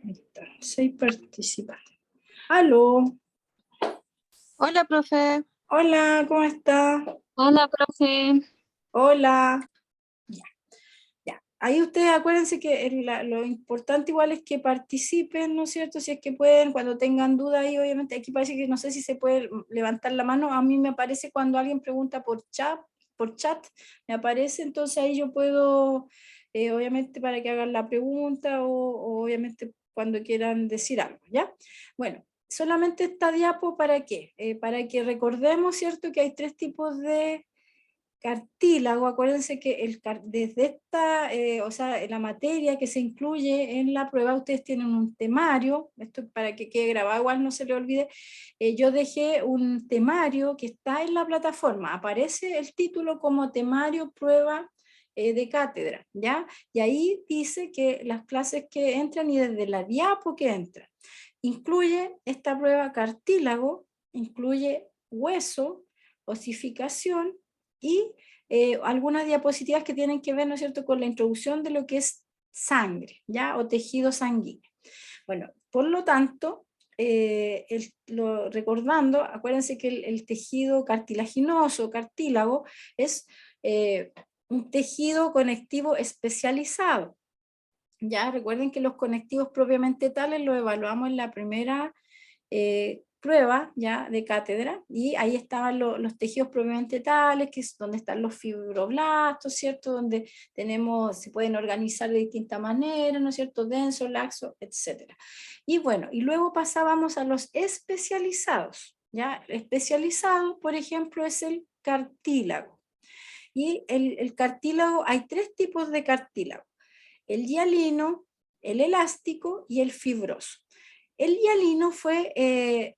Ahí está, 6 participantes. ¡Aló! Hola, profe. Hola, ¿cómo está? Hola, profe. Hola. Ya, ya. Ahí ustedes acuérdense que lo importante igual es que participen, ¿no es cierto? Si es que pueden, cuando tengan dudas ahí, obviamente, aquí parece que no sé si se puede levantar la mano. A mí me aparece cuando alguien pregunta por chat, me aparece, entonces ahí yo puedo, obviamente, para que hagan la pregunta o obviamente cuando quieran decir algo, ¿ya? Bueno. Solamente esta diapo, ¿para qué? Para que recordemos, ¿cierto?, que hay 3 tipos de cartílago. Acuérdense que desde esta, o sea, la materia que se incluye en la prueba, ustedes tienen un temario, esto para que quede grabado, igual no se le olvide, yo dejé un temario que está en la plataforma, aparece el título como temario prueba de cátedra, ¿ya? Y ahí dice que las clases que entran y desde la diapo que entran. Incluye esta prueba cartílago, incluye hueso, osificación y algunas diapositivas que tienen que ver, ¿no es cierto?, con la introducción de lo que es sangre, ¿ya? O tejido sanguíneo. Bueno, por lo tanto, recordando, acuérdense que el tejido cartilaginoso, cartílago, es un tejido conectivo especializado. Ya recuerden que los conectivos propiamente tales los evaluamos en la primera prueba ya de cátedra, y ahí estaban los tejidos propiamente tales, que es donde están los fibroblastos, ¿cierto? Donde se pueden organizar de distintas maneras, ¿no es cierto? Denso, laxo, etc. Y bueno, y luego pasábamos a los especializados, ¿ya? Especializado, por ejemplo, es el cartílago. Y el cartílago, hay 3 tipos de cartílago: el hialino, el elástico y el fibroso. El hialino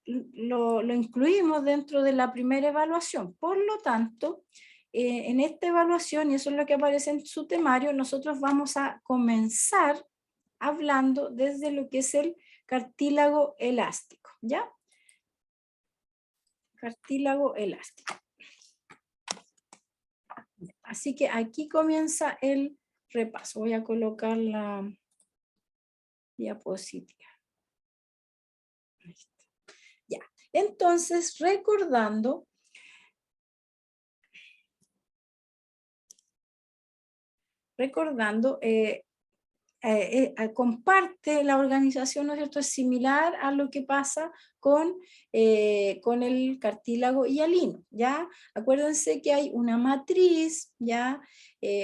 lo incluimos dentro de la primera evaluación, por lo tanto, en esta evaluación, y eso es lo que aparece en su temario, nosotros vamos a comenzar hablando desde lo que es el cartílago elástico, ¿ya? Cartílago elástico. Así que aquí comienza el repaso. Voy a colocar la diapositiva. Ahí está. Ya. Entonces, recordando, comparte la organización, ¿no es cierto? Es similar a lo que pasa con el cartílago hialino, ¿ya? Acuérdense que hay una matriz, ¿ya?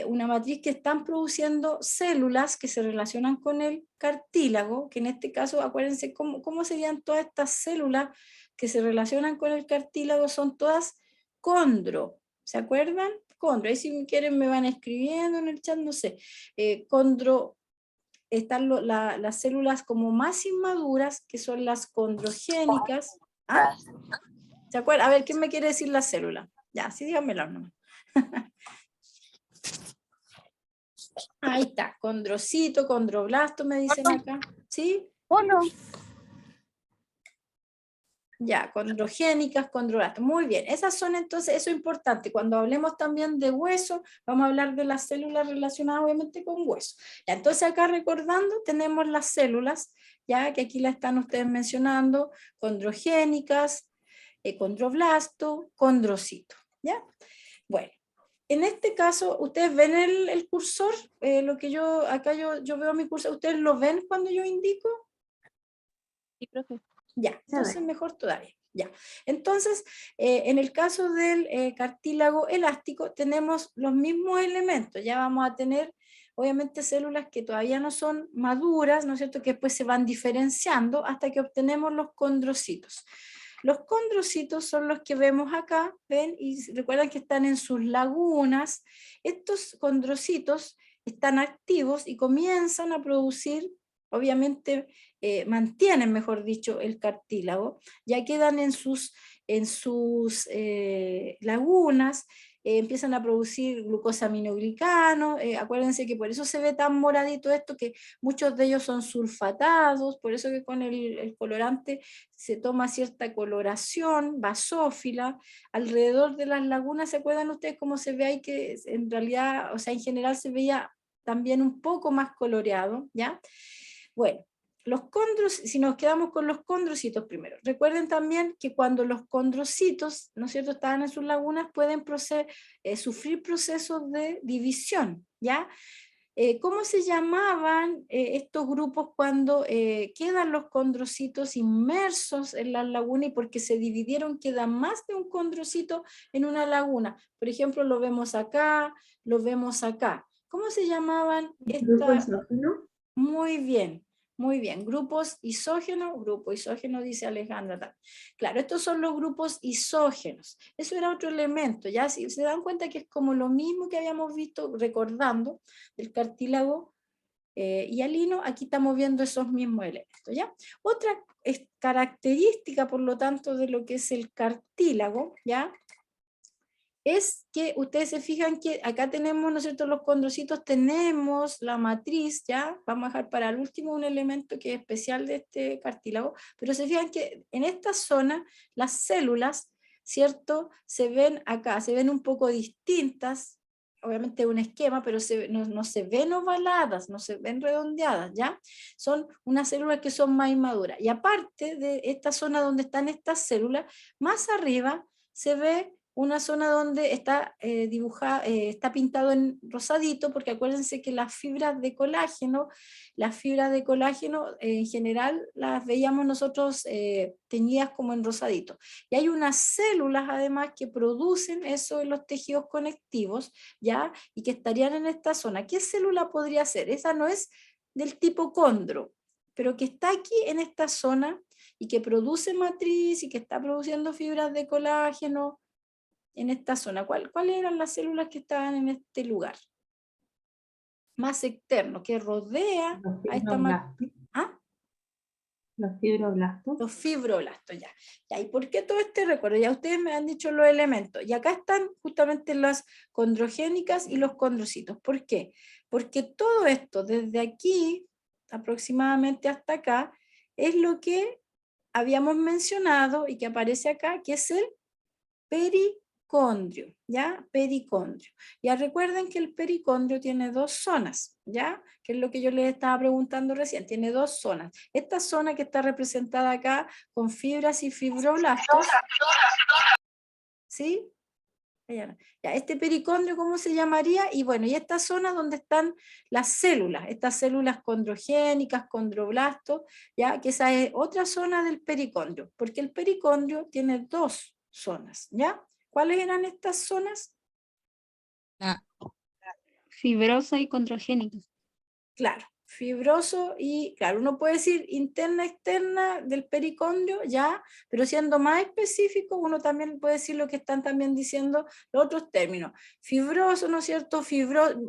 Una matriz que están produciendo células que se relacionan con el cartílago, que en este caso, acuérdense cómo serían todas estas células que se relacionan con el cartílago, son todas condro, ¿se acuerdan? Condro, ahí si quieren me van escribiendo en el chat, no sé, condro. Están las células como más inmaduras, que son las condrogénicas. ¿Ah? ¿Se acuerdan? A ver, ¿quién me quiere decir la célula? Ya, sí, díganmelo nomás. Ahí está, condrocito, condroblasto, me dicen acá. ¿Sí? Hola. Ya, condrogénicas, condroblastos. Muy bien, esas son entonces, eso es importante. Cuando hablemos también de hueso, vamos a hablar de las células relacionadas obviamente con hueso. Ya, entonces acá recordando, tenemos las células, ya que aquí la están ustedes mencionando, condrogénicas, condroblasto, condrocito. ¿Ya? Bueno, en este caso, ¿ustedes ven el cursor? Lo que acá yo veo mi cursor, ¿ustedes lo ven cuando yo indico? Sí, profe. Ya, entonces mejor todavía. Ya. Entonces, en el caso del cartílago elástico, tenemos los mismos elementos. Ya vamos a tener, obviamente, células que todavía no son maduras, ¿no es cierto?, que después se van diferenciando hasta que obtenemos los condrocitos. Los condrocitos son los que vemos acá, ¿ven? Y recuerdan que están en sus lagunas. Estos condrocitos están activos y comienzan a producir, obviamente, mantienen, mejor dicho, el cartílago, ya quedan en sus lagunas, empiezan a producir glucosaminoglicano, acuérdense que por eso se ve tan moradito esto, que muchos de ellos son sulfatados, por eso que con el colorante se toma cierta coloración basófila, alrededor de las lagunas. ¿Se acuerdan ustedes cómo se ve ahí? Que en realidad, o sea, en general se veía también un poco más coloreado, ¿ya? Bueno, los condrocitos, si nos quedamos con los condrocitos primero, recuerden también que cuando los condrocitos, ¿no es cierto?, estaban en sus lagunas, pueden sufrir procesos de división, ¿ya? ¿Cómo se llamaban estos grupos cuando quedan los condrocitos inmersos en la laguna y porque se dividieron queda más de un condrocito en una laguna? Por ejemplo, lo vemos acá, lo vemos acá. ¿Cómo se llamaban ¿Grupo estas? isógeno? Muy bien, muy bien. Grupos isógenos, grupo isógeno, dice Alejandra. Claro, estos son los grupos isógenos. Eso era otro elemento, ¿ya? Si se dan cuenta que es como lo mismo que habíamos visto, recordando, del cartílago hialino, aquí estamos viendo esos mismos elementos, ¿ya? Otra característica, por lo tanto, de lo que es el cartílago, ¿ya? Es que ustedes se fijan que acá tenemos, ¿no es cierto?, los condrocitos, tenemos la matriz, ¿ya? Vamos a dejar para el último un elemento que es especial de este cartílago, pero se fijan que en esta zona las células, ¿cierto?, se ven acá, se ven un poco distintas, obviamente un esquema, pero no se ven ovaladas, no se ven redondeadas, ¿ya? Son unas células que son más inmaduras. Y aparte de esta zona donde están estas células, más arriba se ve una zona donde está dibujada, está pintado en rosadito, porque acuérdense que las fibras de colágeno en general las veíamos nosotros teñidas como en rosadito. Y hay unas células además que producen eso en los tejidos conectivos, ¿ya? Y que estarían en esta zona. ¿Qué célula podría ser? Esa no es del tipo condro, pero que está aquí en esta zona y que produce matriz y que está produciendo fibras de colágeno en esta zona. ¿Cuáles eran las células que estaban en este lugar? Más externo, que rodea Los a esta fibroblastos. ¿Ah? Los fibroblastos. Los fibroblastos, ya. ¿Y por qué todo este recuerdo? Ya ustedes me han dicho los elementos. Y acá están justamente las condrogénicas y los condrocitos. ¿Por qué? Porque todo esto, desde aquí aproximadamente hasta acá, es lo que habíamos mencionado y que aparece acá, que es el pericondrio, ¿ya? Pericondrio. Ya recuerden que el pericondrio tiene dos zonas, ¿ya? Que es lo que yo les estaba preguntando recién, tiene dos zonas. Esta zona que está representada acá con fibras y fibroblastos, ¿sí? Ya, este pericondrio, ¿cómo se llamaría? Y bueno, y esta zona donde están las células, estas células condrogénicas, condroblastos, ¿ya? Que esa es otra zona del pericondrio, porque el pericondrio tiene dos zonas, ¿ya? ¿Cuáles eran estas zonas? Fibrosa y condrogénica. Claro, fibroso y, claro, uno puede decir interna, externa del pericondrio, ya, pero siendo más específico, uno también puede decir lo que están también diciendo los otros términos. Fibroso, ¿no es cierto?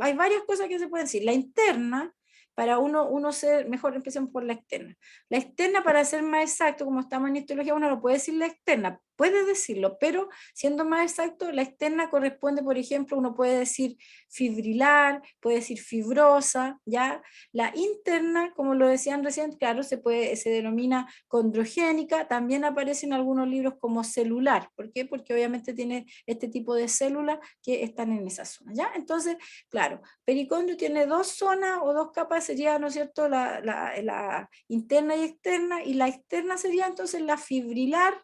Hay varias cosas que se pueden decir. La interna, para uno ser, mejor empecemos por la externa. La externa, para ser más exacto, como estamos en histología, uno no puede decir la externa, puede decirlo, pero siendo más exacto, la externa corresponde, por ejemplo, uno puede decir fibrilar, puede decir fibrosa, ¿ya? La interna, como lo decían recién, claro, se denomina condrogénica, también aparece en algunos libros como celular. ¿Por qué? Porque obviamente tiene este tipo de células que están en esa zona, ¿ya? Entonces, claro, pericondrio tiene dos zonas o dos capas, sería, ¿no es cierto?, la interna y externa, y la externa sería entonces la fibrilar,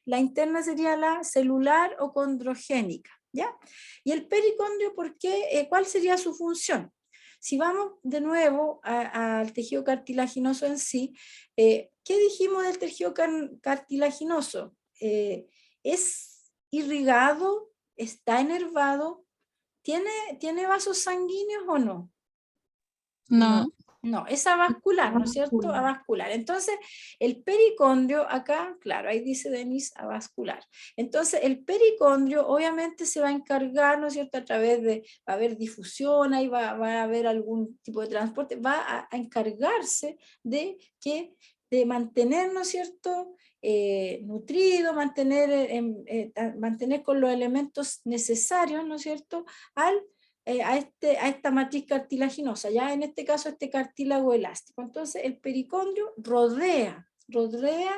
la interna sería la celular o condrogénica, ¿ya? Y el pericondrio, ¿por qué? ¿Cuál sería su función? Si vamos de nuevo al tejido cartilaginoso en sí, ¿qué dijimos del tejido cartilaginoso? ¿Es irrigado? ¿Está enervado? ¿Tiene vasos sanguíneos o no? No. No, es avascular, ¿no es cierto? Avascular. Entonces, el pericondrio, acá, claro, ahí dice Denise, avascular. Entonces, el pericondrio obviamente se va a encargar, ¿no es cierto? A través de, va a haber difusión, ahí va a haber algún tipo de transporte, va a encargarse de mantener, ¿no es cierto?, nutrido, mantener con los elementos necesarios, ¿no es cierto?, a esta matriz cartilaginosa, ya en este caso este cartílago elástico. Entonces el pericondrio rodea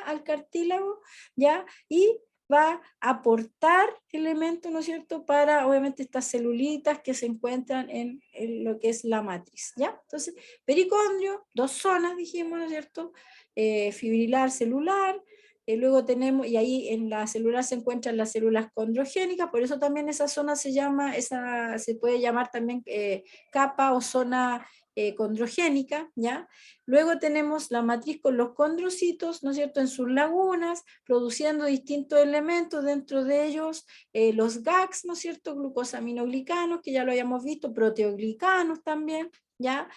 al cartílago, ya, y va a aportar elementos, ¿no es cierto?, para obviamente estas celulitas que se encuentran en lo que es la matriz, ¿ya? Entonces, pericondrio, 2 zonas, dijimos, ¿no es cierto?, fibrilar, celular, luego tenemos, y ahí en la celular se encuentran las células condrogénicas, por eso también esa zona se llama, se puede llamar también capa o zona condrogénica, ¿ya? Luego tenemos la matriz con los condrocitos, ¿no es cierto?, en sus lagunas, produciendo distintos elementos, dentro de ellos los GAGs, ¿no es cierto?, glucosaminoglicanos, que ya lo habíamos visto, proteoglicanos también, ¿ya?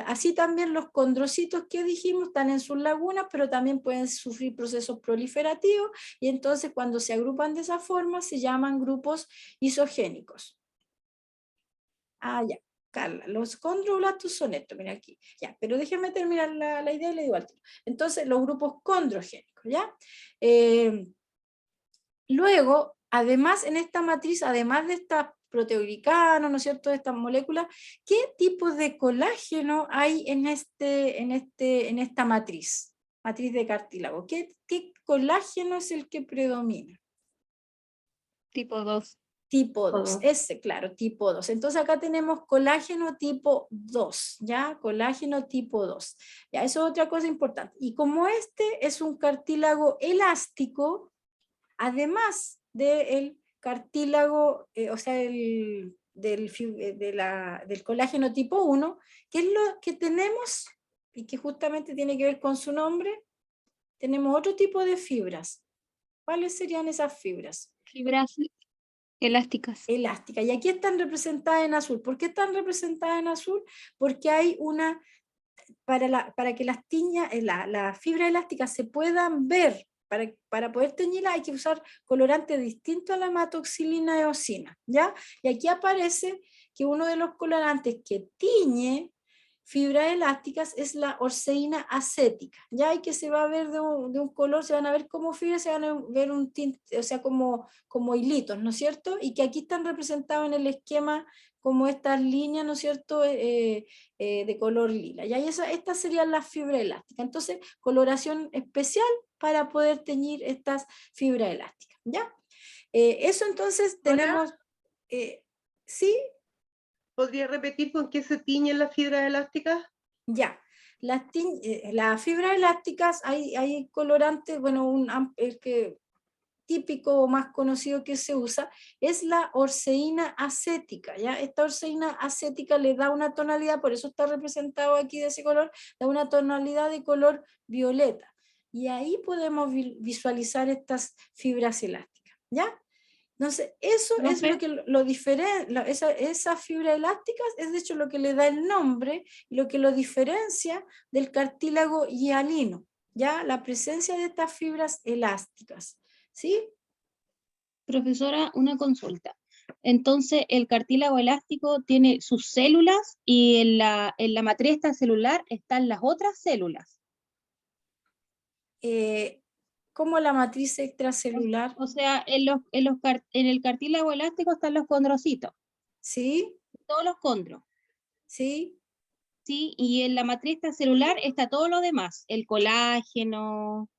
Así también los condrocitos que dijimos están en sus lagunas, pero también pueden sufrir procesos proliferativos, y entonces cuando se agrupan de esa forma se llaman grupos isogénicos. Ya. Carla, los condroblastos son estos, mira aquí, ya, pero déjenme terminar la idea y le digo al tiro. Entonces, los grupos condrogénicos, ¿ya? Luego, además, en esta matriz, además de estas proteoglicanos, ¿no es cierto?, de estas moléculas, ¿qué tipo de colágeno hay en esta matriz de cartílago? ¿Qué colágeno es el que predomina? Tipo 2. Tipo 2, Todo. ese, claro, tipo 2. Entonces acá tenemos colágeno tipo 2, ¿ya? Colágeno tipo 2. Ya, eso es otra cosa importante. Y como este es un cartílago elástico, además del cartílago, o sea, del colágeno tipo 1, que es lo que tenemos, y que justamente tiene que ver con su nombre, tenemos otro tipo de fibras. ¿Cuáles serían esas fibras? Fibras elásticas. Elástica. Y aquí están representadas en azul. ¿Por qué están representadas en azul? Porque hay una, para que las fibras elásticas se puedan ver, para poder teñirlas hay que usar colorantes distintos a la hematoxilina eosina, ¿ya? Y aquí aparece que uno de los colorantes que tiñe fibras elásticas es la orseína acética, ya, y que se va a ver de un color, se van a ver como fibras, se van a ver un tinte, o sea, como hilitos, ¿no es cierto? Y que aquí están representados en el esquema como estas líneas, ¿no es cierto?, de color lila. Y ahí estas serían las fibras elásticas. Entonces, coloración especial para poder teñir estas fibras elásticas, ¿ya? Eso entonces tenemos, ¿sí? ¿Podría repetir con qué se tiñen las fibras elásticas? Ya. Las fibras elásticas, hay colorantes, bueno, el que típico o más conocido que se usa es la orseína acética, ¿ya? Esta orseína acética le da una tonalidad, por eso está representado aquí de ese color, da una tonalidad de color violeta. Y ahí podemos visualizar estas fibras elásticas, ¿ya? Entonces, eso es lo que lo diferencia, esas fibras elásticas es de hecho lo que le da el nombre, lo que lo diferencia del cartílago hialino, ¿ya? La presencia de estas fibras elásticas, ¿sí? Profesora, una consulta. Entonces, el cartílago elástico tiene sus células y en la matriz extracelular están las otras células. Como la matriz extracelular, O sea, en el cartílago elástico están los condrocitos, ¿sí? todos los condros, ¿Sí? ¿sí? Y en la matriz extracelular está todo lo demás, el colágeno,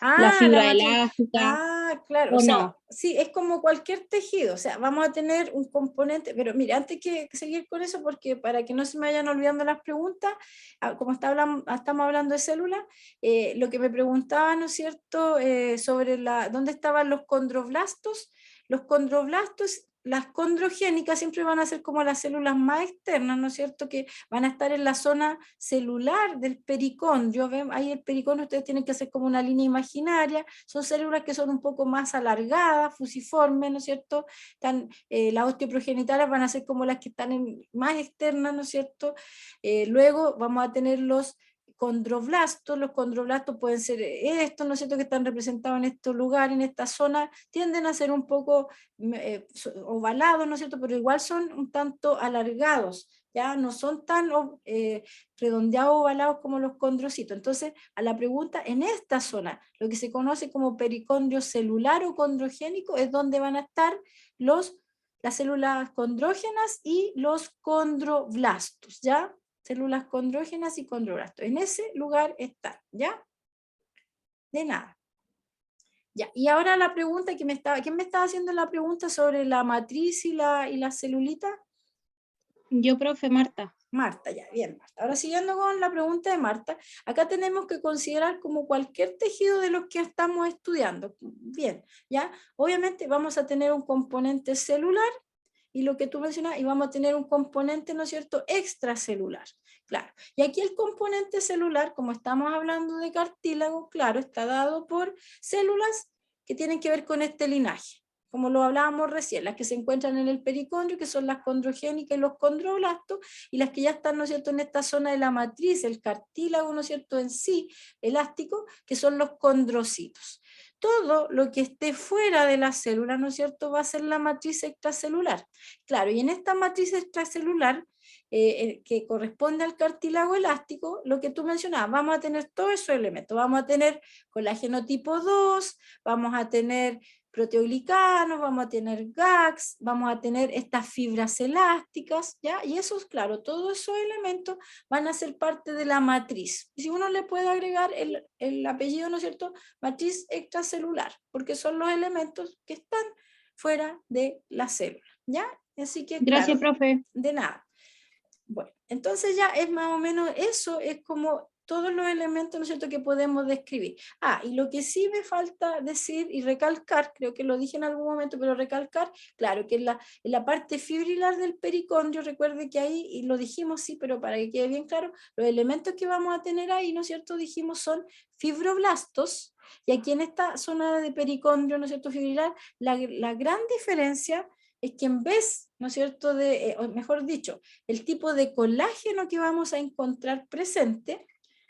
la La fibra matriz. elástica, Claro, o ¿o sea, no? sí, es como cualquier tejido, o sea, vamos a tener un componente, pero mire, antes que seguir con eso, porque para que no se me vayan olvidando las preguntas, como estamos hablando de células, lo que me preguntaba, ¿no es cierto?, sobre dónde estaban los condroblastos, las condrogénicas siempre van a ser como las células más externas, ¿no es cierto?, que van a estar en la zona celular del pericondrio. Ahí el pericondrio ustedes tienen que hacer como una línea imaginaria, son células que son un poco más alargadas, fusiformes, ¿no es cierto? Las osteoprogenitales van a ser como las que están más externas, ¿no es cierto? Luego vamos a tener los condroblastos pueden ser estos, ¿no es cierto?, que están representados en estos lugares, en esta zona, tienden a ser un poco ovalados, ¿no es cierto?, pero igual son un tanto alargados, ya no son tan redondeados o ovalados como los condrocitos. Entonces, a la pregunta, en esta zona, lo que se conoce como pericondrio celular o condrogénico, es donde van a estar las células condrógenas y los condroblastos, ¿ya? Células condrógenas y condroblastos. En ese lugar están, ¿ya? De nada. Ya, y ahora la pregunta que ¿quién me estaba haciendo la pregunta sobre la matriz y la celulita? Yo, profe Marta. Marta, ya, bien, Marta. Ahora siguiendo con la pregunta de Marta, acá tenemos que considerar como cualquier tejido de los que estamos estudiando. Bien, ya, obviamente vamos a tener un componente celular y lo que tú mencionas, y vamos a tener un componente, ¿no es cierto?, extracelular. Claro, y aquí el componente celular, como estamos hablando de cartílago, claro, está dado por células que tienen que ver con este linaje, como lo hablábamos recién, las que se encuentran en el pericondrio, que son las condrogénicas y los condroblastos, y las que ya están, ¿no es cierto?, en esta zona de la matriz, el cartílago, ¿no es cierto?, en sí, elástico, que son los condrocitos. Todo lo que esté fuera de la célula, ¿no es cierto?, va a ser la matriz extracelular. Claro, y en esta matriz extracelular, que corresponde al cartílago elástico, lo que tú mencionabas, vamos a tener todos esos elementos, vamos a tener colágeno tipo 2, vamos a tener proteoglicanos, vamos a tener GAGs, vamos a tener estas fibras elásticas, ¿ya? Y esos, claro, todos esos elementos van a ser parte de la matriz. Y si uno le puede agregar el apellido, ¿no es cierto?, matriz extracelular, porque son los elementos que están fuera de la célula, ¿ya? Así que, Gracias, claro, profe. de nada. Bueno, entonces ya es más o menos eso, es como todos los elementos, ¿no es cierto?, que podemos describir. Ah, y lo que sí me falta decir y recalcar, creo que lo dije en algún momento, pero recalcar, claro, que en la parte fibrilar del pericondrio, recuerde que ahí, y lo dijimos, sí, pero para que quede bien claro, los elementos que vamos a tener ahí, ¿no es cierto?, dijimos son fibroblastos, y aquí en esta zona de pericondrio, ¿no es cierto?, fibrilar, la gran diferencia es que en vez, ¿no es cierto?, o mejor dicho, el tipo de colágeno que vamos a encontrar presente,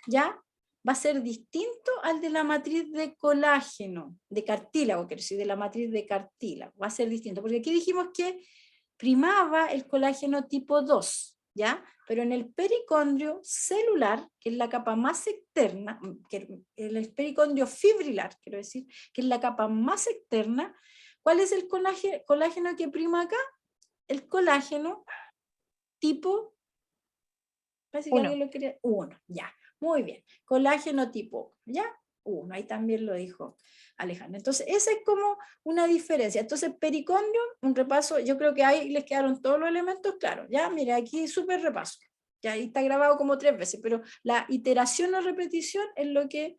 ya va a ser distinto al de la matriz de colágeno, de cartílago, quiero decir, de la matriz de cartílago, va a ser distinto, porque aquí dijimos que primaba el colágeno tipo 2, ¿ya? Pero en el pericondrio celular, que es la capa más externa, que el pericondrio fibrilar, quiero decir, que es la capa más externa, ¿cuál es el colágeno que prima acá? El colágeno tipo, parece que alguien lo quería, 1, ya, muy bien, colágeno tipo, ya, 1, ahí también lo dijo Alejandro. Entonces, esa es como una diferencia. Entonces, pericondrio, un repaso, yo creo que ahí les quedaron todos los elementos claros, ya, mira, aquí súper repaso, ya ahí está grabado como 3 veces, pero la iteración o repetición es lo que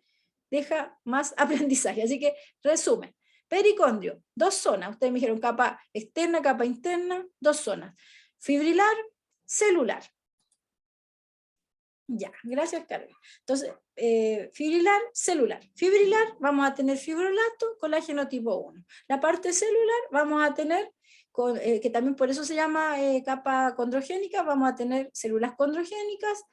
deja más aprendizaje. Así que, resumen, pericondrio, 2 zonas, ustedes me dijeron capa externa, capa interna, 2 zonas, fibrilar, celular. Ya, gracias, Carmen. Entonces, fibrilar, celular. Fibrilar, vamos a tener fibroblasto, colágeno tipo 1. La parte celular, vamos a tener, que también por eso se llama capa condrogénica, vamos a tener células condrogénicas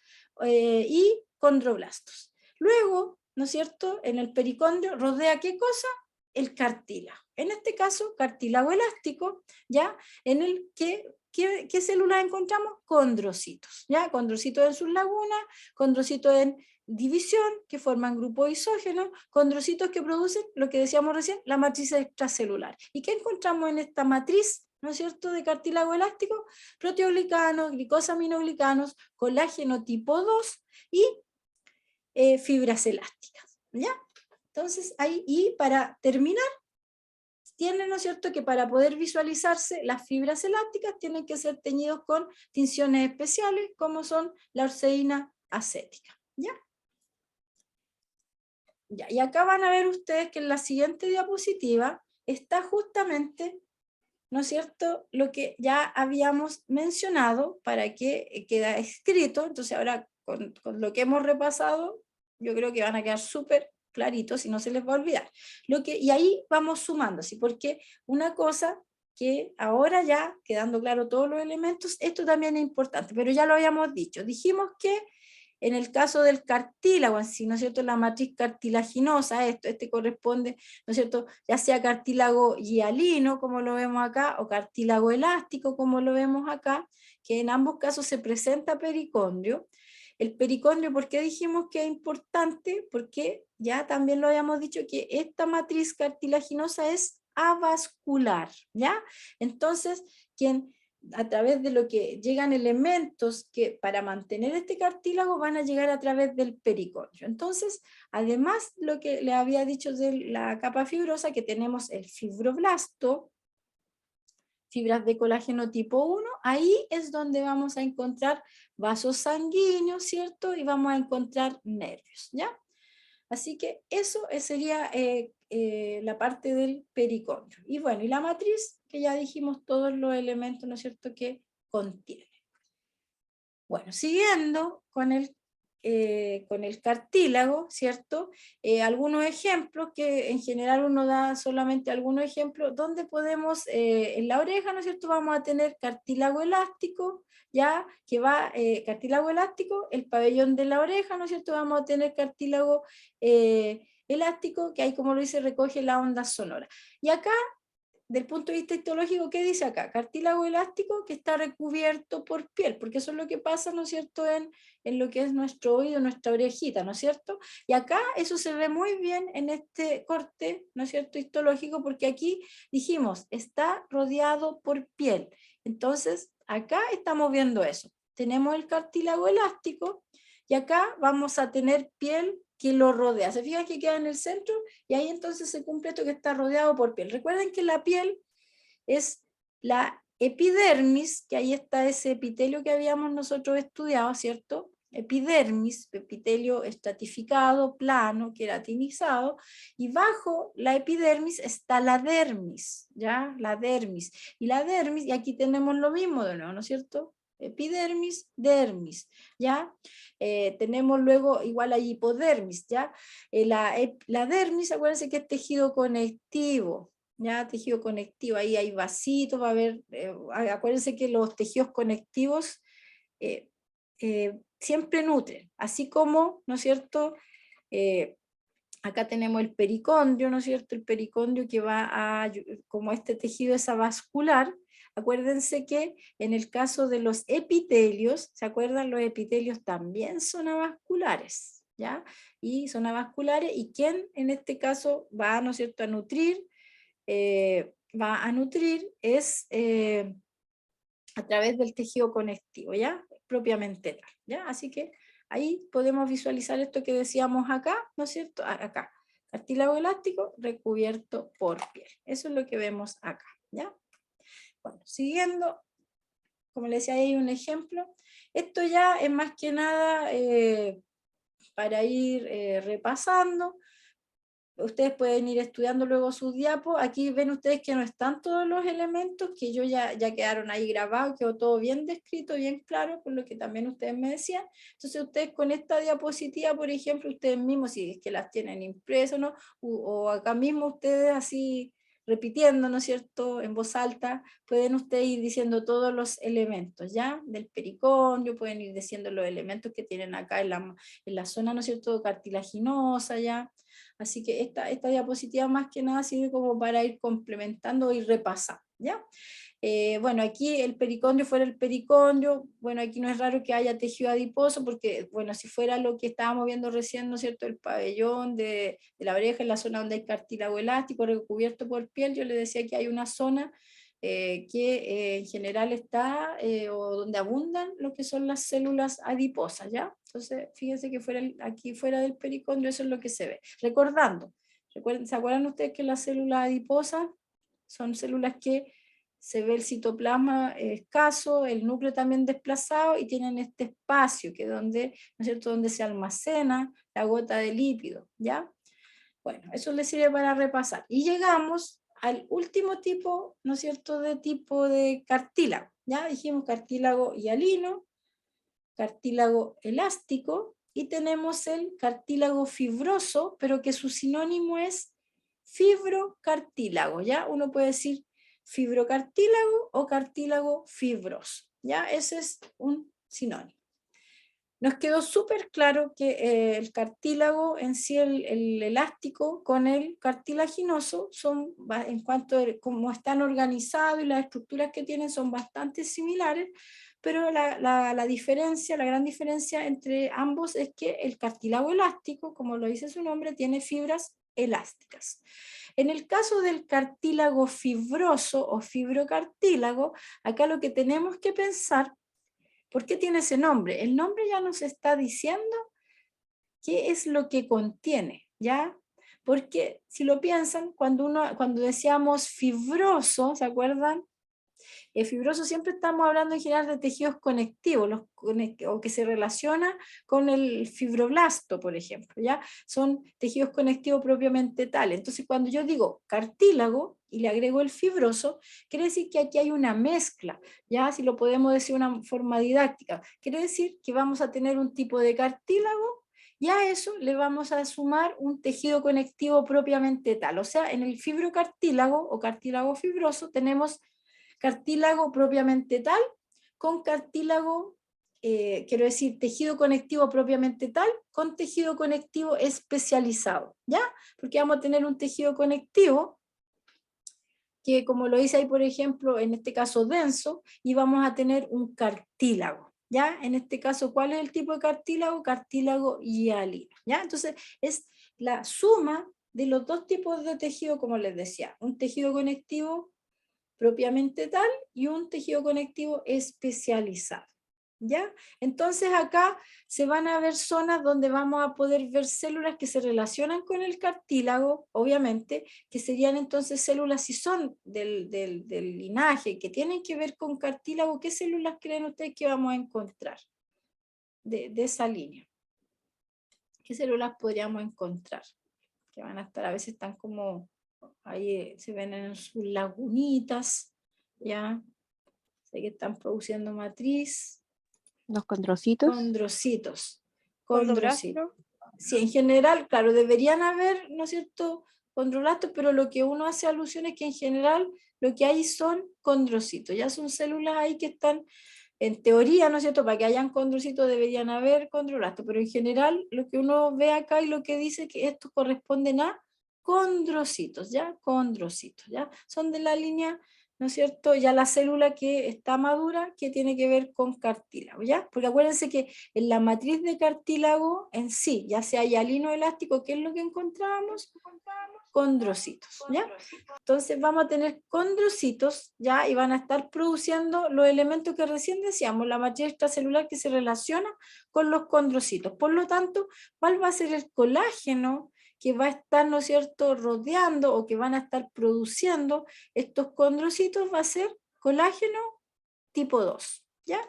y condroblastos. Luego, ¿no es cierto?, en el pericondrio rodea ¿qué cosa? El cartílago. En este caso, cartílago elástico, ¿ya? En el que ¿qué células encontramos? Condrocitos, ¿ya? Condrocitos en sus lagunas, condrocitos en división, que forman grupos isógenos, condrocitos que producen, lo que decíamos recién, la matriz extracelular. ¿Y qué encontramos en esta matriz, no es cierto?, de cartílago elástico? Proteoglicanos, glicosaminoglicanos, colágeno tipo 2 y fibras elásticas, ¿ya? Entonces, ahí, y para terminar, tienen, ¿no es cierto?, que para poder visualizarse las fibras elásticas tienen que ser teñidos con tinciones especiales, como son la orseína acética, ¿ya? Ya, y acá van a ver ustedes que en la siguiente diapositiva está justamente, ¿no es cierto?, lo que ya habíamos mencionado para que quede escrito. Entonces ahora con lo que hemos repasado, yo creo que van a quedar súper claritos y no se les va a olvidar. Y ahí vamos sumando, ¿sí? Porque una cosa que ahora ya, quedando claro todos los elementos, esto también es importante, pero ya lo habíamos dicho. Dijimos que en el caso del cartílago, así, ¿no es cierto?, la matriz cartilaginosa, este corresponde, ¿no es cierto?, ya sea cartílago hialino, como lo vemos acá, o cartílago elástico, como lo vemos acá, que en ambos casos se presenta pericondrio. El pericondrio, ¿por qué dijimos que es importante? Porque ya también lo habíamos dicho que esta matriz cartilaginosa es avascular, ¿ya? Entonces, quien a través de lo que llegan elementos que para mantener este cartílago van a llegar a través del pericondrio. Entonces, además lo que le había dicho de la capa fibrosa, que tenemos el fibroblasto, fibras de colágeno tipo 1, ahí es donde vamos a encontrar vasos sanguíneos, ¿cierto? Y vamos a encontrar nervios, ¿ya? Así que eso sería la parte del pericondrio. Y bueno, y la matriz, que ya dijimos todos los elementos, ¿no es cierto?, que contiene. Bueno, siguiendo con el cartílago, ¿cierto? Algunos ejemplos, que en general uno da solamente algunos ejemplos, donde podemos, en la oreja, ¿no es cierto?, vamos a tener cartílago elástico, ya, que va, cartílago elástico, el pabellón de la oreja, ¿no es cierto?, vamos a tener cartílago elástico, que ahí, como lo dice, recoge la onda sonora. Y acá, del punto de vista histológico, ¿qué dice acá? Cartílago elástico que está recubierto por piel, porque eso es lo que pasa, ¿no es cierto?, en lo que es nuestro oído, nuestra orejita, ¿no es cierto? Y acá eso se ve muy bien en este corte, ¿no es cierto?, histológico, porque aquí dijimos, está rodeado por piel. Entonces, acá estamos viendo eso. Tenemos el cartílago elástico, y acá vamos a tener piel que lo rodea. ¿Se fijan que queda en el centro? Y ahí entonces se cumple esto, que está rodeado por piel. Recuerden que la piel es la epidermis, que ahí está ese epitelio que habíamos nosotros estudiado, ¿cierto? Epidermis, epitelio estratificado, plano, queratinizado, y bajo la epidermis está la dermis, ¿ya? La dermis. Y la dermis, y aquí tenemos lo mismo de nuevo, ¿no es cierto? Epidermis, dermis, ¿ya? Tenemos luego igual a hipodermis, ¿ya? La dermis, acuérdense que es tejido conectivo, ¿ya? Tejido conectivo, ahí hay vasitos, va a haber, acuérdense que los tejidos conectivos siempre nutren, así como, ¿no es cierto?, acá tenemos el pericondrio, ¿no es cierto?, el pericondrio que va a, como este tejido es avascular. Acuérdense que en el caso de los epitelios, ¿se acuerdan? Los epitelios también son avasculares, ¿ya? Y son avasculares, y ¿quién en este caso va, ¿no es cierto?, a nutrir? Es a través del tejido conectivo, ¿ya? Propiamente tal, ¿ya? Así que ahí podemos visualizar esto que decíamos acá, ¿no es cierto? Acá, cartílago elástico recubierto por piel. Eso es lo que vemos acá, ¿ya? Bueno, siguiendo, como les decía, hay un ejemplo. Esto ya es más que nada para ir repasando. Ustedes pueden ir estudiando luego sus diapos. Aquí ven ustedes que no están todos los elementos, que yo ya quedaron ahí grabados, quedó todo bien descrito, bien claro, por lo que también ustedes me decían. Entonces ustedes con esta diapositiva, por ejemplo, ustedes mismos, si es que las tienen impresas, ¿no? O acá mismo ustedes así repitiendo, ¿no es cierto?, en voz alta, pueden ustedes ir diciendo todos los elementos, ¿ya? Del pericondrio, pueden ir diciendo los elementos que tienen acá en la zona, ¿no es cierto?, cartilaginosa, ¿ya? Así que esta diapositiva más que nada sirve como para ir complementando y repasando, ¿ya? Bueno, aquí el pericondrio fuera el pericondrio, bueno, aquí no es raro que haya tejido adiposo, porque, bueno, si fuera lo que estábamos viendo recién, ¿no es cierto?, el pabellón de la oreja, en la zona donde hay cartílago elástico recubierto por piel, yo le decía que hay una zona que en general está, o donde abundan lo que son las células adiposas, ¿ya? Entonces, fíjense que aquí fuera del pericondrio eso es lo que se ve. Recordando, ¿se acuerdan ustedes que las células adiposas son células que se ve el citoplasma escaso, el núcleo también desplazado, y tienen este espacio que donde, ¿no es cierto?, donde se almacena la gota de lípido, ¿ya? Bueno, eso les sirve para repasar. Y llegamos al último tipo, ¿no es cierto?, de tipo de cartílago, ¿ya? Dijimos cartílago hialino, cartílago elástico, y tenemos el cartílago fibroso, pero que su sinónimo es fibrocartílago, ¿ya? Uno puede decir fibrocartílago o cartílago fibroso, ¿ya? Ese es un sinónimo. Nos quedó súper claro que el cartílago en sí, el elástico con el cartilaginoso, son, en cuanto a cómo están organizados y las estructuras que tienen, son bastante similares, pero la diferencia, la gran diferencia entre ambos es que el cartílago elástico, como lo dice su nombre, tiene fibras elásticas. En el caso del cartílago fibroso o fibrocartílago, acá lo que tenemos que pensar, ¿por qué tiene ese nombre? El nombre ya nos está diciendo qué es lo que contiene, ¿ya? Porque si lo piensan, cuando decíamos fibroso, ¿se acuerdan? Fibroso siempre estamos hablando en general de tejidos conectivos, o que se relaciona con el fibroblasto, por ejemplo, ¿ya? Son tejidos conectivos propiamente tales. Entonces, cuando yo digo cartílago y le agrego el fibroso, quiere decir que aquí hay una mezcla, ¿ya? Si lo podemos decir de una forma didáctica. Quiere decir que vamos a tener un tipo de cartílago y a eso le vamos a sumar un tejido conectivo propiamente tal. O sea, en el fibrocartílago o cartílago fibroso tenemos cartílago propiamente tal, con cartílago, quiero decir, tejido conectivo propiamente tal, con tejido conectivo especializado, ¿ya? Porque vamos a tener un tejido conectivo que, como lo dice ahí, por ejemplo, en este caso denso, y vamos a tener un cartílago, ¿ya? En este caso, ¿cuál es el tipo de cartílago? Cartílago hialino, ¿ya? Entonces, es la suma de los dos tipos de tejido, como les decía, un tejido conectivo propiamente tal y un tejido conectivo especializado, ¿ya? Entonces acá se van a ver zonas donde vamos a poder ver células que se relacionan con el cartílago, obviamente, que serían entonces células, si son del linaje, que tienen que ver con cartílago, ¿qué células creen ustedes que vamos a encontrar de esa línea? ¿Qué células podríamos encontrar? Que van a estar, a veces están como ahí se ven en sus lagunitas, ¿ya? Sé que están produciendo matriz. Los condrocitos. Condrocitos. Condroblasto. Sí, en general, claro, deberían haber, ¿no es cierto?, condroblastos, pero lo que uno hace alusión es que en general lo que hay son condrocitos, ya son células ahí que están, en teoría, ¿no es cierto?, para que hayan condrocitos deberían haber condroblastos, pero en general lo que uno ve acá y lo que dice que estos corresponden a condrocitos, ¿ya? Condrocitos, ¿ya? Son de la línea, ¿no es cierto?, ya la célula que está madura, que tiene que ver con cartílago, ¿ya? Porque acuérdense que en la matriz de cartílago en sí, ya sea hialino elástico, ¿qué es lo que encontramos? Condrocitos, ¿ya? Entonces vamos a tener condrocitos, ¿ya? Y van a estar produciendo los elementos que recién decíamos, la matriz extracelular que se relaciona con los condrocitos. Por lo tanto, ¿cuál va a ser el colágeno que va a estar, ¿no es cierto?, rodeando o que van a estar produciendo estos condrocitos? Va a ser colágeno tipo 2, ¿ya?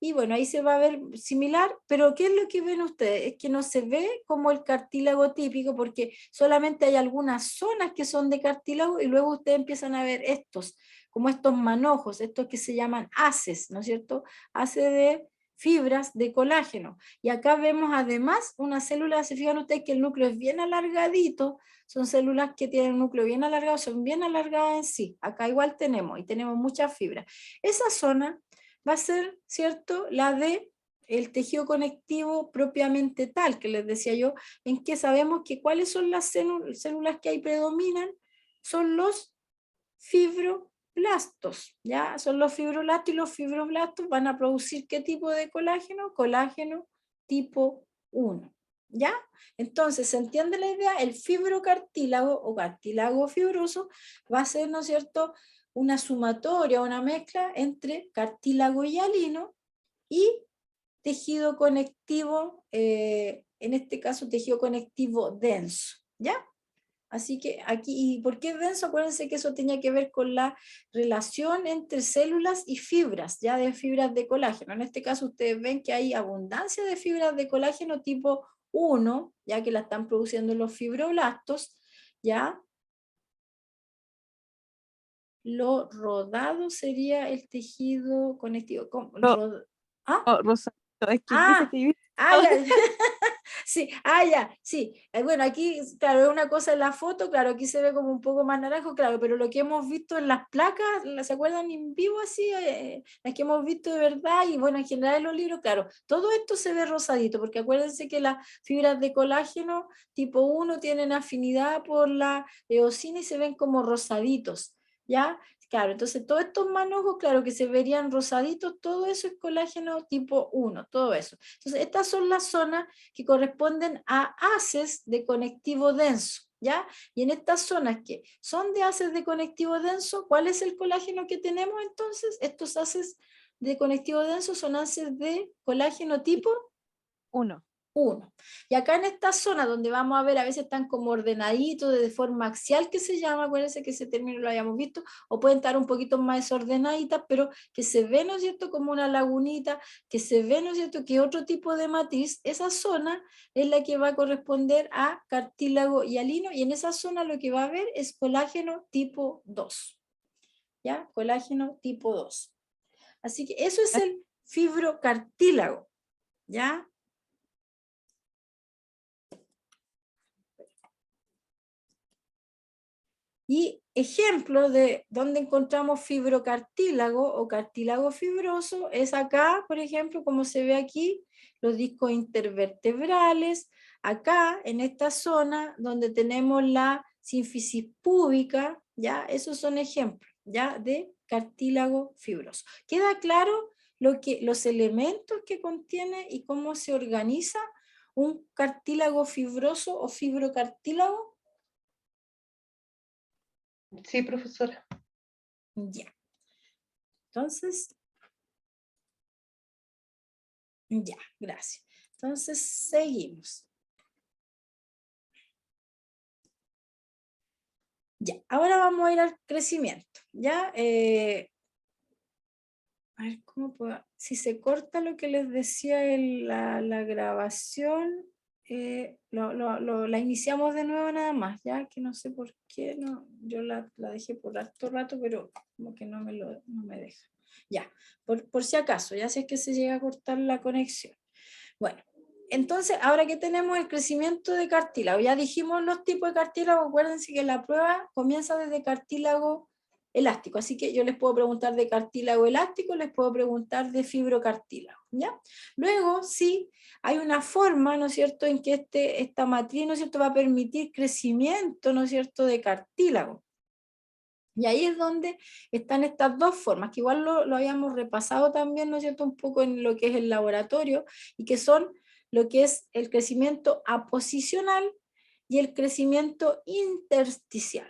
Y bueno, ahí se va a ver similar, pero ¿qué es lo que ven ustedes? Es que no se ve como el cartílago típico, porque solamente hay algunas zonas que son de cartílago y luego ustedes empiezan a ver estos, como estos manojos, estos que se llaman haces, ¿no es cierto? Haces de fibras de colágeno. Y acá vemos además una célula, se fijan ustedes que el núcleo es bien alargadito, son células que tienen un núcleo bien alargado, son bien alargadas en sí. Acá igual tenemos, y tenemos muchas fibras. Esa zona va a ser, ¿cierto?, la de el tejido conectivo propiamente tal, que les decía yo, en que sabemos que cuáles son las células que ahí predominan, son los fibroblastos, ¿ya? Son los fibroblastos y los fibroblastos van a producir ¿qué tipo de colágeno? Colágeno tipo 1, ¿ya? Entonces, ¿se entiende la idea? El fibrocartílago o cartílago fibroso va a ser, ¿no es cierto?, una sumatoria, una mezcla entre cartílago hialino y tejido conectivo, en este caso tejido conectivo denso, ¿ya? Así que aquí, ¿y por qué denso? Acuérdense que eso tenía que ver con la relación entre células y fibras, ya de fibras de colágeno. En este caso ustedes ven que hay abundancia de fibras de colágeno tipo 1, ya que la están produciendo los fibroblastos, ¿ya? Lo rodado sería el tejido conectivo. ¿Ah? Oh, Rosa, es que Ah, fíjate, ya. Sí, ya, sí. Bueno, aquí, claro, es una cosa en la foto, claro, aquí se ve como un poco más naranjo, claro, pero lo que hemos visto en las placas, ¿se acuerdan en vivo así? Las que hemos visto de verdad, y bueno, en general en los libros, claro, todo esto se ve rosadito, porque acuérdense que las fibras de colágeno tipo 1 tienen afinidad por la eosina y se ven como rosaditos, ¿ya? Claro, entonces todos estos manojos, claro, que se verían rosaditos, todo eso es colágeno tipo 1, todo eso. Entonces estas son las zonas que corresponden a haces de conectivo denso, ¿ya? ¿ya? Y en estas zonas que son de haces de conectivo denso, ¿cuál es el colágeno que tenemos entonces? Estos haces de conectivo denso son haces de colágeno tipo 1. 1. Y acá en esta zona donde vamos a ver, a veces están como ordenaditos de forma axial que se llama, acuérdense que ese término lo habíamos visto, o pueden estar un poquito más desordenaditas, pero que se ve, ¿no es cierto?, como una lagunita, que se ve, ¿no es cierto?, que otro tipo de matriz, esa zona es la que va a corresponder a cartílago hialino, y en esa zona lo que va a haber es colágeno tipo 2. ¿Ya? Colágeno tipo 2. Así que eso es el fibrocartílago. ¿Ya? Y ejemplo de dónde encontramos fibrocartílago o cartílago fibroso es acá, por ejemplo, como se ve aquí, los discos intervertebrales, acá en esta zona donde tenemos la sínfisis púbica, ¿ya? Esos son ejemplos, ¿ya? De cartílago fibroso. ¿Queda claro los elementos que contiene y cómo se organiza un cartílago fibroso o fibrocartílago? Sí, profesora. Ya. Entonces, ya, gracias. Entonces, seguimos. Ya, ahora vamos a ir al crecimiento. Ya, a ver, ¿cómo puedo? Si se corta lo que les decía en la grabación, la iniciamos de nuevo nada más, ya que no sé por qué, no, yo la dejé por harto rato, pero como que no me deja. Ya, por si acaso, ya si es que se llega a cortar la conexión. Bueno, entonces, ahora que tenemos el crecimiento de cartílago, ya dijimos los tipos de cartílago, acuérdense que la prueba comienza desde cartílago elástico, así que yo les puedo preguntar de cartílago elástico, les puedo preguntar de fibrocartílago, ¿ya? Luego, sí, hay una forma, ¿no es cierto?, en que esta matriz, ¿no es cierto?, va a permitir crecimiento, ¿no es cierto?, de cartílago. Y ahí es donde están estas dos formas, que igual lo habíamos repasado también, ¿no es cierto?, un poco en lo que es el laboratorio, y que son lo que es el crecimiento aposicional y el crecimiento intersticial.